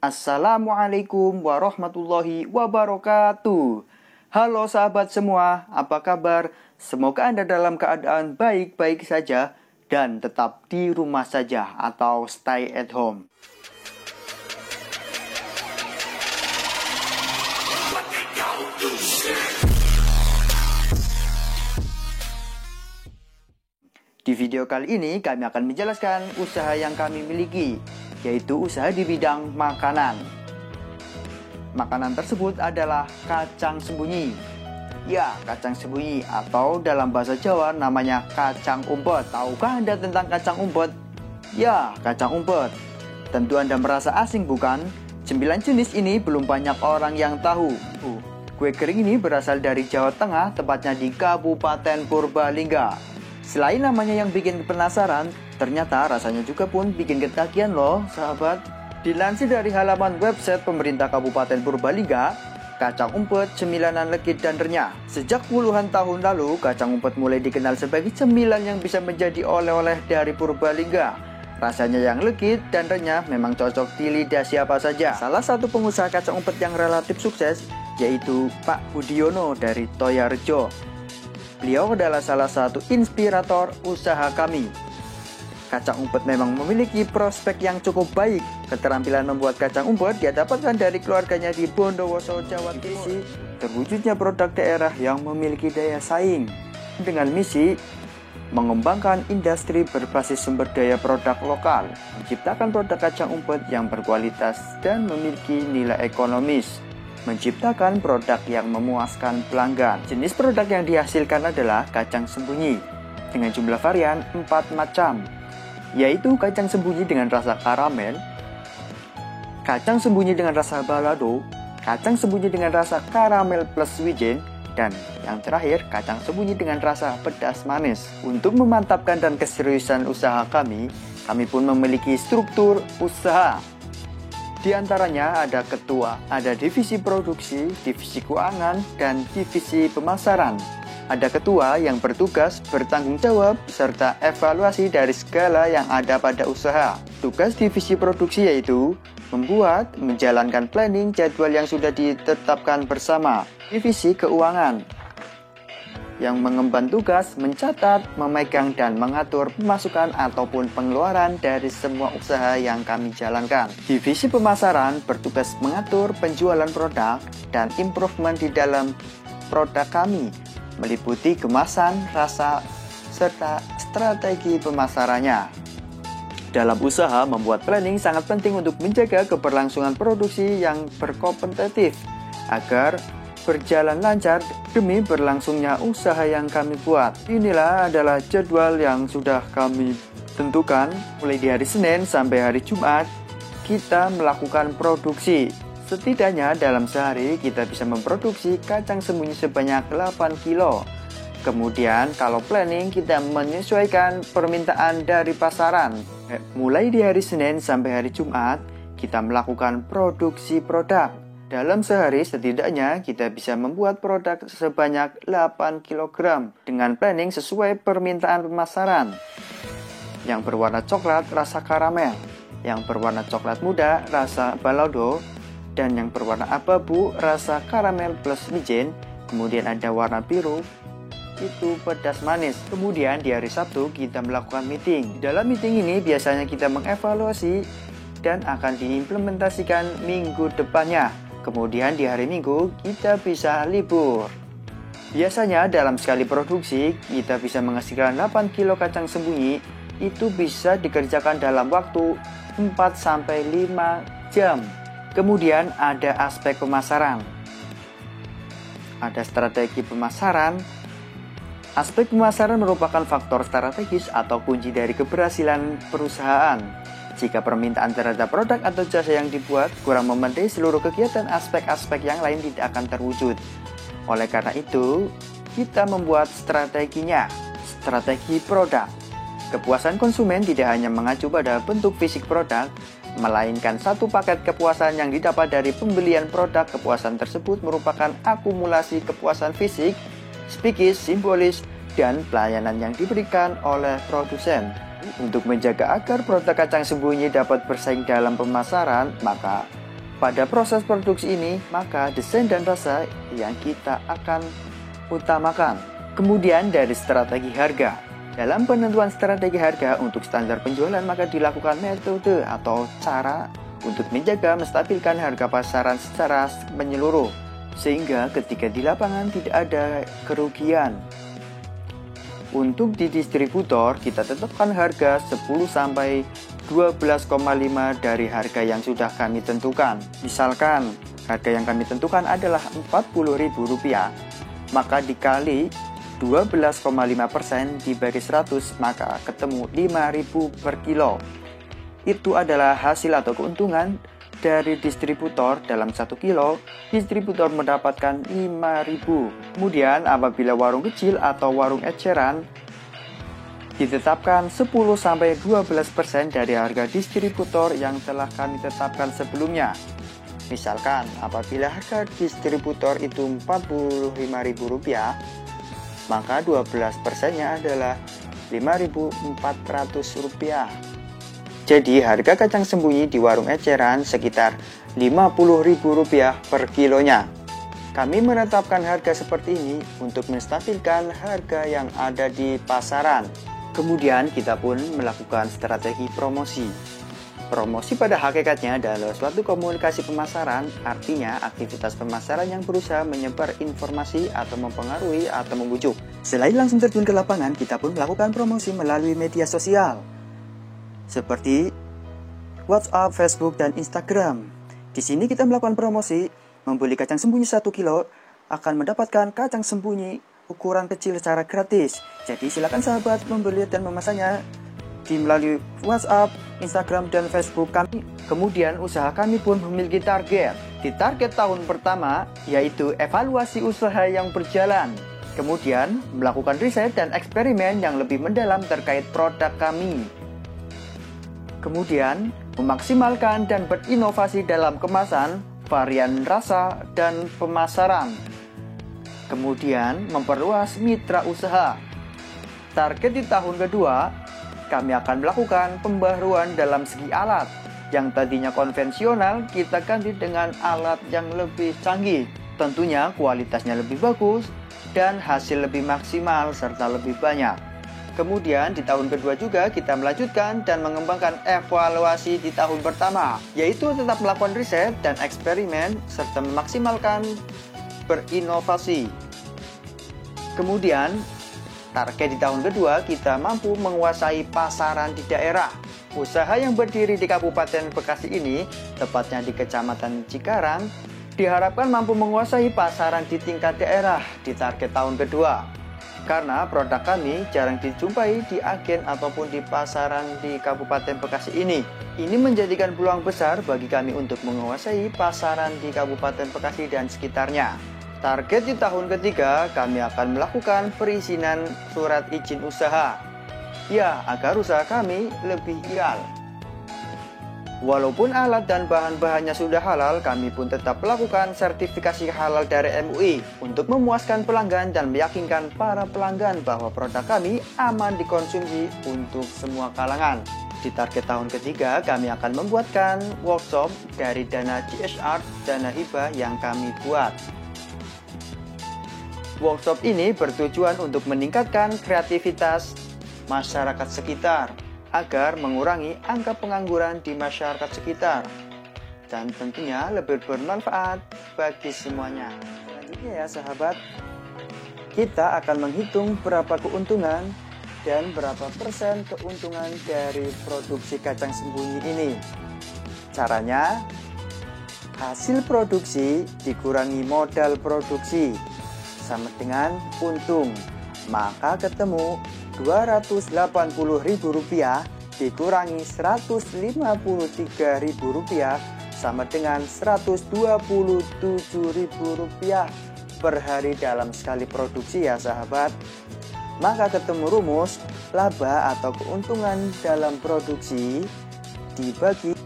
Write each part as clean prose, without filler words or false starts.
Assalamualaikum warahmatullahi wabarakatuh. Halo sahabat semua, apa kabar? Semoga Anda dalam keadaan baik-baik saja dan tetap di rumah saja atau stay at home. Di video kali ini kami akan menjelaskan usaha yang kami miliki, yaitu usaha di bidang makanan. Makanan tersebut adalah kacang sembunyi. Ya, kacang sembunyi atau dalam bahasa Jawa namanya kacang umpet. Tahukah Anda tentang kacang umpet? Ya, kacang umpet. Tentu Anda merasa asing bukan? 9 jenis ini belum banyak orang yang tahu. Kue kering ini berasal dari Jawa Tengah, tepatnya di Kabupaten Purbalingga. Selain namanya yang bikin penasaran, ternyata rasanya juga pun bikin ketagihan loh, sahabat. Dilansir dari halaman website pemerintah Kabupaten Purbalingga, kacang umpet cemilanan legit dan renyah. Sejak puluhan tahun lalu, kacang umpet mulai dikenal sebagai cemilan yang bisa menjadi oleh-oleh dari Purbalingga. Rasanya yang legit dan renyah memang cocok di lidah siapa saja. Salah satu pengusaha kacang umpet yang relatif sukses yaitu Pak Budiono dari Toyarejo. Beliau adalah salah satu inspirator usaha kami. Kacang umpet memang memiliki prospek yang cukup baik. Keterampilan membuat kacang umpet dia dapatkan dari keluarganya di Bondowoso, Jawa Timur. Terwujudnya produk daerah yang memiliki daya saing dengan misi mengembangkan industri berbasis sumber daya produk lokal, menciptakan produk kacang umpet yang berkualitas dan memiliki nilai ekonomis, menciptakan produk yang memuaskan pelanggan. Jenis produk yang dihasilkan adalah kacang sembunyi dengan jumlah varian 4 macam, yaitu kacang sembunyi dengan rasa karamel, kacang sembunyi dengan rasa balado, kacang sembunyi dengan rasa karamel plus wijen, dan yang terakhir kacang sembunyi dengan rasa pedas manis. Untuk memantapkan dan keseriusan usaha kami pun memiliki struktur usaha. Di antaranya ada ketua, ada divisi produksi, divisi keuangan, dan divisi pemasaran. Ada ketua yang bertugas bertanggung jawab serta evaluasi dari segala yang ada pada usaha. Tugas divisi produksi yaitu membuat, menjalankan planning jadwal yang sudah ditetapkan bersama. Divisi keuangan yang mengemban tugas mencatat, memegang, dan mengatur pemasukan ataupun pengeluaran dari semua usaha yang kami jalankan. Divisi pemasaran bertugas mengatur penjualan produk dan improvement di dalam produk kami, meliputi kemasan, rasa, serta strategi pemasarannya. Dalam usaha, membuat planning sangat penting untuk menjaga keberlangsungan produksi yang berkompetitif agar berjalan lancar demi berlangsungnya usaha yang kami buat. Inilah adalah jadwal yang sudah kami tentukan. Mulai di hari Senin sampai hari Jumat kita melakukan produksi. Setidaknya dalam sehari kita bisa memproduksi kacang sembunyi sebanyak 8 kilo. Kemudian kalau planning kita menyesuaikan permintaan dari pasaran. Mulai di hari Senin sampai hari Jumat kita melakukan produksi produk. Dalam sehari setidaknya kita bisa membuat produk sebanyak 8 kg dengan planning sesuai permintaan pemasaran. Yang berwarna coklat rasa karamel, yang berwarna coklat muda rasa balado, dan yang berwarna abu-abu rasa karamel plus wijen. Kemudian ada warna biru, itu pedas manis. Kemudian di hari Sabtu kita melakukan meeting. Dalam meeting ini biasanya kita mengevaluasi dan akan diimplementasikan minggu depannya. Kemudian di hari Minggu kita bisa libur. Biasanya dalam sekali produksi kita bisa menghasilkan 8 kilo kacang sembunyi. Itu bisa dikerjakan dalam waktu 4-5 jam. Kemudian ada aspek pemasaran. Ada strategi pemasaran. Aspek pemasaran merupakan faktor strategis atau kunci dari keberhasilan perusahaan. Jika permintaan terhadap produk atau jasa yang dibuat kurang memenuhi seluruh kegiatan, aspek-aspek yang lain tidak akan terwujud. Oleh karena itu, kita membuat strateginya. Strategi produk. Kepuasan konsumen tidak hanya mengacu pada bentuk fisik produk, melainkan satu paket kepuasan yang didapat dari pembelian produk. Kepuasan tersebut merupakan akumulasi kepuasan fisik, psikis, simbolis, dan pelayanan yang diberikan oleh produsen. Untuk menjaga agar produk kacang sembunyi dapat bersaing dalam pemasaran, maka Pada proses produksi ini, maka desain dan rasa yang kita akan utamakan. Kemudian dari strategi harga. Dalam penentuan strategi harga untuk standar penjualan, maka dilakukan metode atau cara untuk menjaga menstabilkan harga pasaran secara menyeluruh, sehingga ketika di lapangan tidak ada kerugian. Untuk di distributor, kita tetapkan harga 10-12,5 dari harga yang sudah kami tentukan. Misalkan, harga yang kami tentukan adalah Rp40.000, maka dikali 12,5% dibagi 100, maka ketemu 5.000 per kilo. Itu adalah hasil atau keuntungan dari distributor. Dalam 1 kilo, distributor mendapatkan 5.000. Kemudian apabila warung kecil atau warung eceran, ditetapkan 10-12% dari harga distributor yang telah kami tetapkan sebelumnya. Misalkan apabila harga distributor itu Rp45.000, maka 12%-nya adalah Rp5.400. Jadi harga kacang sembunyi di warung eceran sekitar Rp50.000 per kilonya. Kami menetapkan harga seperti ini untuk menstabilkan harga yang ada di pasaran. Kemudian kita pun melakukan strategi promosi. Promosi pada hakikatnya adalah suatu komunikasi pemasaran, artinya aktivitas pemasaran yang berusaha menyebar informasi atau mempengaruhi atau membujuk. Selain langsung terjun ke lapangan, kita pun melakukan promosi melalui media sosial seperti WhatsApp, Facebook, dan Instagram. Di sini kita melakukan promosi, membeli kacang sembunyi 1 kilo akan mendapatkan kacang sembunyi ukuran kecil secara gratis. Jadi silakan sahabat membeli dan memesannya di melalui WhatsApp, Instagram, dan Facebook kami. Kemudian usaha kami pun memiliki target. Di target tahun pertama, yaitu evaluasi usaha yang berjalan. Kemudian melakukan riset dan eksperimen yang lebih mendalam terkait produk kami. Kemudian, memaksimalkan dan berinovasi dalam kemasan, varian rasa, dan pemasaran. Kemudian, memperluas mitra usaha. Target di tahun kedua, kami akan melakukan pembaruan dalam segi alat. Yang tadinya konvensional, kita ganti dengan alat yang lebih canggih. Tentunya kualitasnya lebih bagus dan hasil lebih maksimal serta lebih banyak. Kemudian di tahun kedua juga kita melanjutkan dan mengembangkan evaluasi di tahun pertama, yaitu tetap melakukan riset dan eksperimen serta memaksimalkan berinovasi. Kemudian target di tahun kedua kita mampu menguasai pasaran di daerah. Usaha yang berdiri di Kabupaten Bekasi ini, tepatnya di Kecamatan Cikarang, diharapkan mampu menguasai pasaran di tingkat daerah di target tahun kedua. Karena produk kami jarang dijumpai di agen ataupun di pasaran di Kabupaten Bekasi ini. Ini menjadikan peluang besar bagi kami untuk menguasai pasaran di Kabupaten Bekasi dan sekitarnya. Target di tahun ketiga, kami akan melakukan perizinan surat izin usaha. Ya, agar usaha kami lebih halal. Walaupun alat dan bahan-bahannya sudah halal, kami pun tetap melakukan sertifikasi halal dari MUI untuk memuaskan pelanggan dan meyakinkan para pelanggan bahwa produk kami aman dikonsumsi untuk semua kalangan. Di target tahun ketiga, kami akan membuatkan workshop dari dana CSR, dana hibah yang kami buat. Workshop ini bertujuan untuk meningkatkan kreativitas masyarakat sekitar, agar mengurangi angka pengangguran di masyarakat sekitar dan tentunya lebih bermanfaat bagi semuanya. Selanjutnya ya sahabat, kita akan menghitung berapa keuntungan dan berapa persen keuntungan dari produksi kacang sembunyi ini. Caranya, hasil produksi dikurangi modal produksi sama dengan untung, maka ketemu Rp280.000 dikurangi Rp153.000 sama dengan Rp127.000 per hari dalam sekali produksi ya sahabat. Maka ketemu rumus laba atau keuntungan dalam produksi dibagi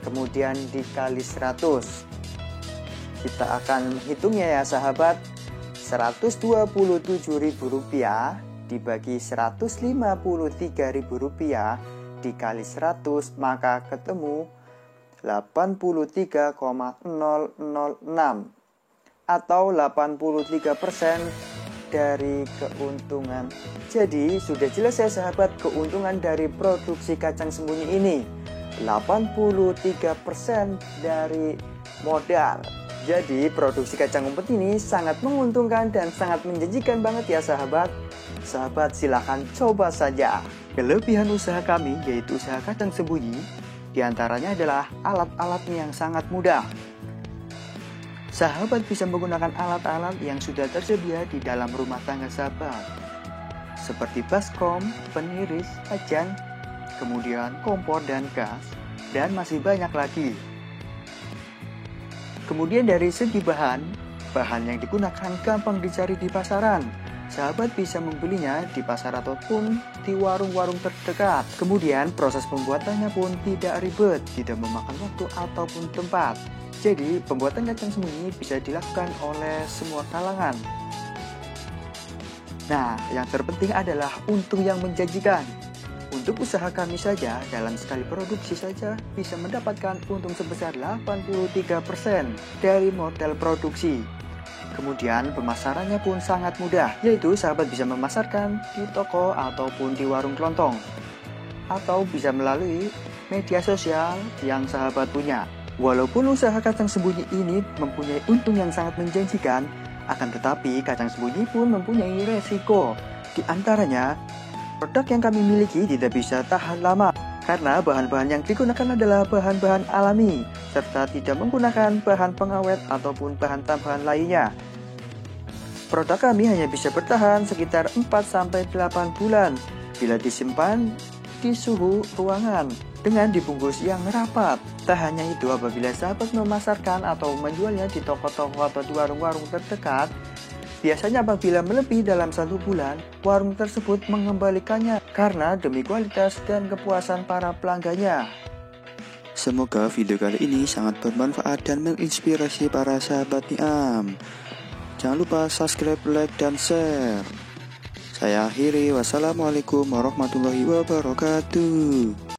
kemudian dikali 100. Kita akan hitungnya ya sahabat. Rp127.000 dibagi Rp153.000 dikali 100, maka ketemu 83,006 atau 83% dari keuntungan. Jadi sudah jelas ya sahabat, keuntungan dari produksi kacang sembunyi ini 83% dari modal. Jadi produksi kacang umpet ini sangat menguntungkan dan sangat menjanjikan banget ya sahabat. Sahabat silahkan coba saja. Kelebihan usaha kami yaitu usaha kacang sembunyi, diantaranya adalah alat-alatnya yang sangat mudah. Sahabat bisa menggunakan alat-alat yang sudah tersedia di dalam rumah tangga sahabat, seperti baskom, peniris, wajan, kemudian kompor dan gas, dan masih banyak lagi. Kemudian dari segi bahan yang digunakan gampang dicari di pasaran. Sahabat bisa membelinya di pasar ataupun di warung-warung terdekat. Kemudian proses pembuatannya pun tidak ribet, tidak memakan waktu ataupun tempat. Jadi pembuatan kacang sembunyi bisa dilakukan oleh semua kalangan. Nah, yang terpenting adalah untung yang menjanjikan. Untuk usaha kami saja, dalam sekali produksi saja bisa mendapatkan untung sebesar 83% dari modal produksi. Kemudian pemasarannya pun sangat mudah, yaitu sahabat bisa memasarkan di toko ataupun di warung kelontong, atau bisa melalui media sosial yang sahabat punya. Walaupun usaha kacang sembunyi ini mempunyai untung yang sangat menjanjikan, akan tetapi kacang sembunyi pun mempunyai resiko. Di antaranya, produk yang kami miliki tidak bisa tahan lama karena bahan-bahan yang digunakan adalah bahan-bahan alami serta tidak menggunakan bahan pengawet ataupun bahan tambahan lainnya. Produk kami hanya bisa bertahan sekitar 4-8 bulan bila disimpan di suhu ruangan dengan dibungkus yang rapat. Tak hanya itu, apabila sahabat memasarkan atau menjualnya di toko-toko atau di warung-warung terdekat, biasanya apabila melebihi dalam 1 bulan, warung tersebut mengembalikannya karena demi kualitas dan kepuasan para pelanggannya. Semoga video kali ini sangat bermanfaat dan menginspirasi para sahabat Niam. Jangan lupa subscribe, like, dan share. Saya akhiri, wassalamualaikum warahmatullahi wabarakatuh.